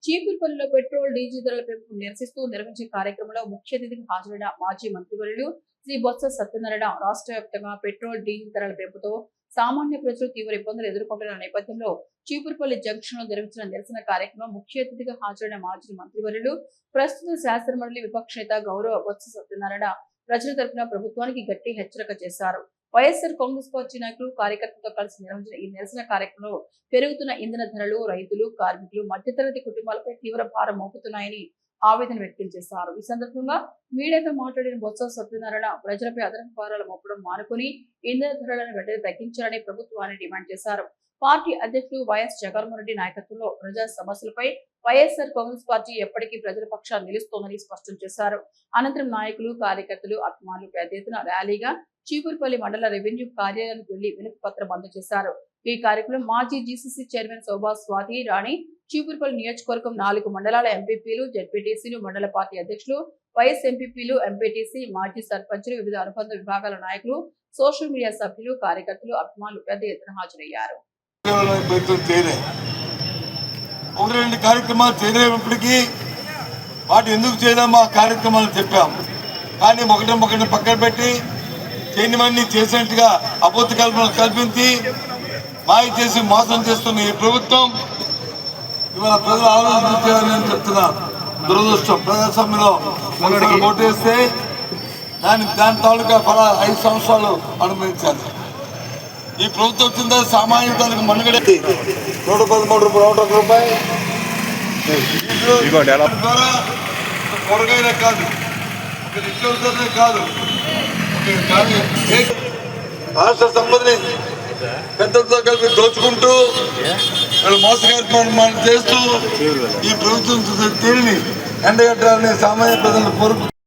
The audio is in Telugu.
చీపురుపల్లిలో పెట్రోల్ డీజిల్ ధరల పెంపు నిరసిస్తూ నిర్వహించే కార్యక్రమంలో ముఖ్య అతిథిగా హాజరైన మాజీ మంత్రివర్యులు శ్రీ బొత్స సత్యనారాయణ రాష్ట్ర వ్యాప్తంగా పెట్రోల్ డీజిల్ ధరల పెంపుతో సామాన్య ప్రజలు తీవ్ర ఇబ్బందులు ఎదుర్కొంటున్న నేపథ్యంలో చీపురుపల్లి జంక్షన్ లో నిర్వహించిన నిరసన కార్యక్రమం ముఖ్య అతిథిగా హాజరైన మాజీ మంత్రివర్యులు ప్రస్తుత శాసనమండలి విపక్ష నేత గౌరవ బొత్స సత్యనారాయణ ప్రజల తరపున ప్రభుత్వానికి గట్టి హెచ్చరిక చేశారు. వైఎస్ఆర్ కాంగ్రెస్ పార్టీ నాయకులు కార్యకర్తలతో కలిసి నిర్వహించిన ఈ నిరసన కార్యక్రమంలో పెరుగుతున్న ఇంధన ధరలు రైతులు కార్మికులు మధ్యతరగతి కుటుంబాలపై తీవ్ర భారం మోపుతున్నాయని ఆవేదన వ్యక్తం చేశారు. ఈ సందర్భంగా మీడియాతో మాట్లాడిన బొత్స సత్యనారాయణ ప్రజలపై అదనపు భారాలు మోపడం మానుకుని ఇంధన ధరలను వెంటనే తగ్గించాలని ప్రభుత్వాన్ని డిమాండ్ చేశారు. పార్టీ అధ్యక్షులు వైఎస్ జగన్మోహన్ రెడ్డి నాయకత్వంలో ప్రజా సమస్యలపై వైఎస్ఆర్ కాంగ్రెస్ పార్టీ ఎప్పటికీ ప్రజల పక్షాన్ని నిలుస్తోందని స్పష్టం చేశారు. అనంతరం నాయకులు కార్యకర్తలు అభిమానులు పెద్ద ఎత్తున ర్యాలీగా చీపురుపల్లి మండల రెవెన్యూ కార్యాలయానికి వెళ్లి వినతి పత్రం అందజేశారు. ఈ కార్యక్రమం మాజీ జీసీసీ చైర్మన్ శోభా స్వాతి రాణి, చీపురుపల్లి నియోజకవర్గం 4 మండలాల ఎంపీపీలు, జెడ్పీటీసీలు, మండల పార్టీ అధ్యక్షులు, వైఎస్ ఎంపీపీలు, ఎంపీటీసీ, మాజీ సర్పంచులు, వివిధ అనుబంధ విభాగాల నాయకులు, సోషల్ మీడియా సభ్యులు, కార్యకర్తలు, అభిమానులు పెద్ద ఎత్తున హాజరయ్యారు. కార్యక్రమాలు చేయలేనప్పటికీ వాటి ఎందుకు చేయలేమో ఆ కార్యక్రమాలు చెప్పాం. కానీ ఒకటి పక్కన పెట్టి చేయనివన్నీ చేసినట్టుగా అబద్ధ కల్పనలు కల్పించి మాయ చేసి మోసం చేస్తున్న ఈ ప్రభుత్వం ఇవాళ ప్రజలు ఆలోచించాలని చెప్తున్నారు. దురదృష్టం. ప్రజాస్వామ్యంలో ఓటు వేస్తే దాని తాలూకా 5 సంవత్సరాలు అనుభవించాలి. ఈ ప్రభుత్వం వచ్చిందా సామాన్య తాలూకు మనుగడ 113 రూపాయలు ద్వారా కూరగాయలే కాదు, ఒక నిత్యావసరమే కాదు, రాష్ట్ర సంపదని పెద్దలతో కలిపి దోచుకుంటూ మోసగారి చేస్తూ ఈ ప్రభుత్వం తీరుని ఎండగట్టాలని సామాన్య ప్రజలను కోరుకుంటున్నారు.